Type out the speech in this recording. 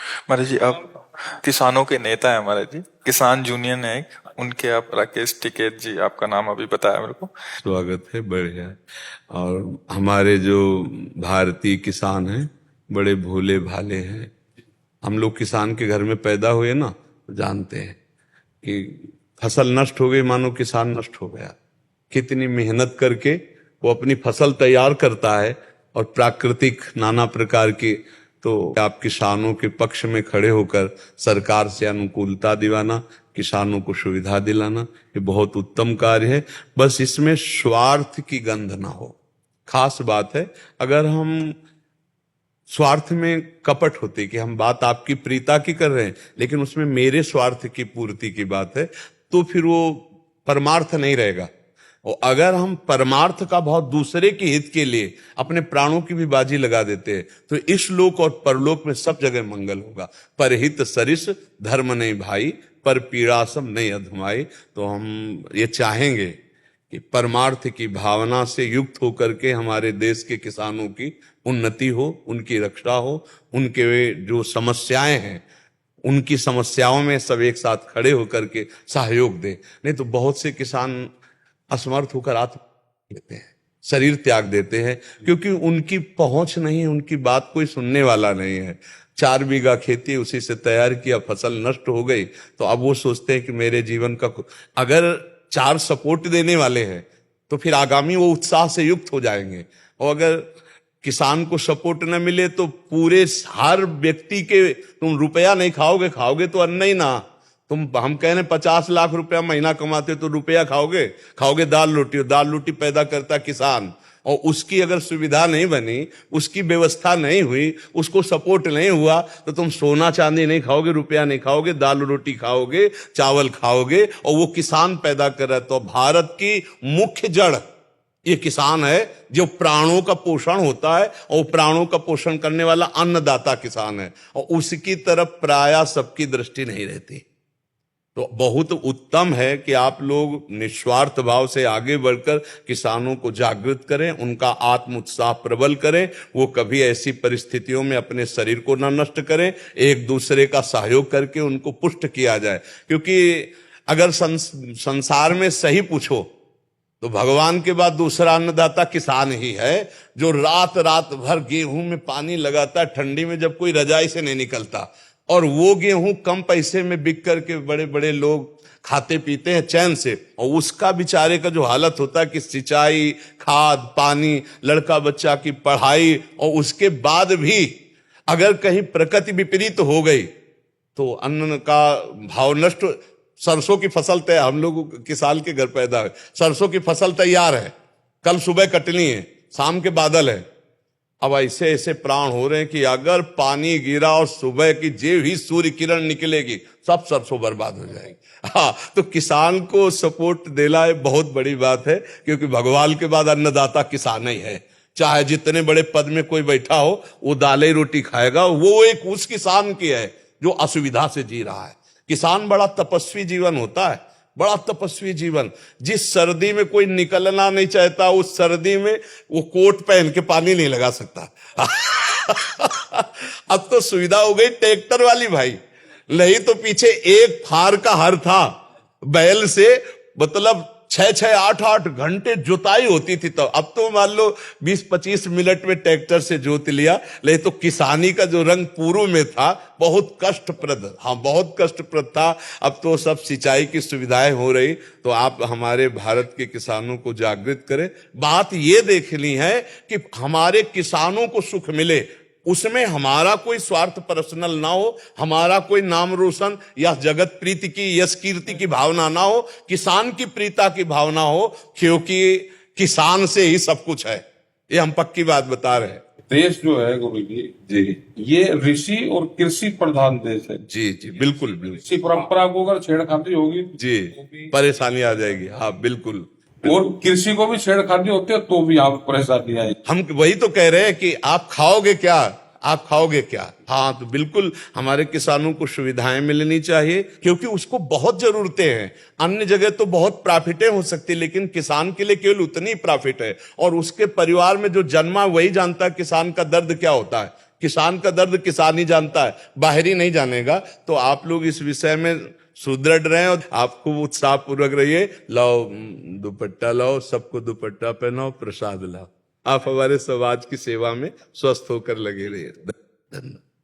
महाराज जी, आप किसानों के नेता हैं महाराज जी। किसान यूनियन है एक, उनके आप राकेश टिकैत जी, आपका नाम अभी बताया मेरे को। स्वागत है, बढ़िया है। और हमारे जो भारतीय किसान हैं बड़े भोले भाले हैं। हम लोग किसान के घर में पैदा हुए ना, तो जानते हैं कि फसल नष्ट हो गई मानो किसान नष्ट हो गया। कितनी मेहनत करके वो अपनी फसल तैयार करता है, और प्राकृतिक नाना प्रकार की, तो आप किसानों के पक्ष में खड़े होकर सरकार से अनुकूलता दिलाना, किसानों को सुविधा दिलाना, ये बहुत उत्तम कार्य है। बस इसमें स्वार्थ की गंध ना हो, खास बात है। अगर हम स्वार्थ में कपट होती कि हम बात आपकी प्रीता की कर रहे हैं, लेकिन उसमें मेरे स्वार्थ की पूर्ति की बात है, तो फिर वो परमार्थ नहीं रहेगा। और अगर हम परमार्थ का भाव दूसरे के हित के लिए अपने प्राणों की भी बाजी लगा देते हैं, तो इस लोक और परलोक में सब जगह मंगल होगा। परहित सरिस धर्म नहीं भाई, पर पीड़ासम नहीं अधमाई। तो हम ये चाहेंगे कि परमार्थ की भावना से युक्त होकर के हमारे देश के किसानों की उन्नति हो, उनकी रक्षा हो, उनके जो समस्याएं हैं उनकी समस्याओं में सब एक साथ खड़े होकर के सहयोग दें। नहीं तो बहुत से किसान असमर्थ होकर आत्महत्या देते हैं, शरीर त्याग देते हैं, क्योंकि उनकी पहुंच नहीं, उनकी बात कोई सुनने वाला नहीं है। 4 बीघा खेती उसी से तैयार किया, फसल नष्ट हो गई, तो अब वो सोचते हैं कि मेरे जीवन का अगर 4 सपोर्ट देने वाले हैं तो फिर आगामी वो उत्साह से युक्त हो जाएंगे। और अगर किसान को सपोर्ट न मिले तो पूरे हर व्यक्ति के तुम रुपया नहीं खाओगे, खाओगे तो अन्न ही ना। हम कह रहे 50 लाख रुपया महीना कमाते तो रुपया खाओगे, खाओगे दाल रोटी, और दाल रोटी पैदा करता किसान। और उसकी अगर सुविधा नहीं बनी, उसकी व्यवस्था नहीं हुई, उसको सपोर्ट नहीं हुआ, तो तुम सोना चांदी नहीं खाओगे, रुपया नहीं खाओगे, दाल रोटी खाओगे, चावल खाओगे। और वो किसान पैदा कर रहा है। तो भारत की मुख्य जड़ ये किसान है, जो प्राणों का पोषण होता है, और प्राणों का पोषण करने वाला अन्नदाता किसान है, और उसकी तरफ प्रायः सबकी दृष्टि नहीं रहती। तो बहुत उत्तम है कि आप लोग निस्वार्थ भाव से आगे बढ़कर किसानों को जागृत करें, उनका आत्म उत्साह प्रबल करें, वो कभी ऐसी परिस्थितियों में अपने शरीर को न नष्ट करें, एक दूसरे का सहयोग करके उनको पुष्ट किया जाए। क्योंकि अगर संसार में सही पूछो तो भगवान के बाद दूसरा अन्नदाता किसान ही है, जो रात रात भर गेहूं में पानी लगाता है, ठंडी में जब कोई रजाई से नहीं निकलता, और वो गेहूं कम पैसे में बिक करके बड़े बड़े लोग खाते पीते हैं चैन से। और उसका बेचारे का जो हालत होता है कि सिंचाई, खाद, पानी, लड़का बच्चा की पढ़ाई, और उसके बाद भी अगर कहीं प्रकृति विपरीत हो गई तो अन्न का भाव नष्ट। सरसों की फसल तैयार, हम लोग किसान के घर पैदा है, सरसों की फसल तैयार है, कल सुबह कटनी है, शाम के बादल है। अब ऐसे ऐसे प्राण हो रहे हैं कि अगर पानी गिरा और सुबह की जे ही सूर्य किरण निकलेगी, सब सरसों बर्बाद हो जाएगी। हाँ, तो किसान को सपोर्ट देना बहुत बड़ी बात है, क्योंकि भगवान के बाद अन्नदाता किसान ही है। चाहे जितने बड़े पद में कोई बैठा हो, वो दालें रोटी खाएगा, वो एक उस किसान की है जो असुविधा से जी रहा है। किसान बड़ा तपस्वी जीवन होता है, बड़ा तपस्वी जीवन। जिस सर्दी में कोई निकलना नहीं चाहता, उस सर्दी में वो कोट पहन के पानी नहीं लगा सकता। अब तो सुविधा हो गई ट्रैक्टर वाली भाई, नहीं तो पीछे एक फार का हर था, बैल से मतलब 6-8 घंटे जुताई होती थी। तो अब तो मान लो 20-25 मिनट में ट्रैक्टर से जोत लिया। लेकिन तो किसानी का जो रंग पूर्व में था बहुत कष्टप्रद, हाँ बहुत कष्टप्रद था। अब तो सब सिंचाई की सुविधाएं हो रही। तो आप हमारे भारत के किसानों को जागृत करें। बात ये देखनी है कि हमारे किसानों को सुख मिले, उसमें हमारा कोई स्वार्थ पर्सनल ना हो, हमारा कोई नाम रोशन या जगत प्रीति की, यश कीर्ति की भावना ना हो, किसान की प्रीता की भावना हो, क्योंकि किसान से ही सब कुछ है। ये हम पक्की बात बता रहे हैं। देश जो है गोविंद जी, ये ऋषि और कृषि प्रधान देश है। जी जी, बिल्कुल बिल्कुल। इसी परंपरा को अगर छेड़खानी होगी जी, परेशानी आ जाएगी। हाँ बिल्कुल। और कृषि को भी छेड़खानी होती है तो भी यहाँ पे परेशानी आएगी। हम वही तो कह रहे हैं कि आप खाओगे क्या, आप खाओगे क्या। हाँ, तो बिल्कुल हमारे किसानों को सुविधाएं मिलनी चाहिए, क्योंकि उसको बहुत जरूरतें हैं। अन्य जगह तो बहुत प्रॉफिटें हो सकती, लेकिन किसान के लिए केवल उतनी प्रॉफिट है। और उसके परिवार में जो जन्मा वही जानता है किसान का दर्द क्या होता है। किसान का दर्द किसान ही जानता है, बाहरी नहीं जानेगा। तो आप लोग इस विषय में सुदृढ़ रहें और आपको उत्साह पूर्वक रहिए। लाओ दुपट्टा लाओ, सबको दुपट्टा पहनाओ, प्रसाद लाओ। आप हमारे समाज की सेवा में स्वस्थ होकर लगे रहिए। धन्यवाद।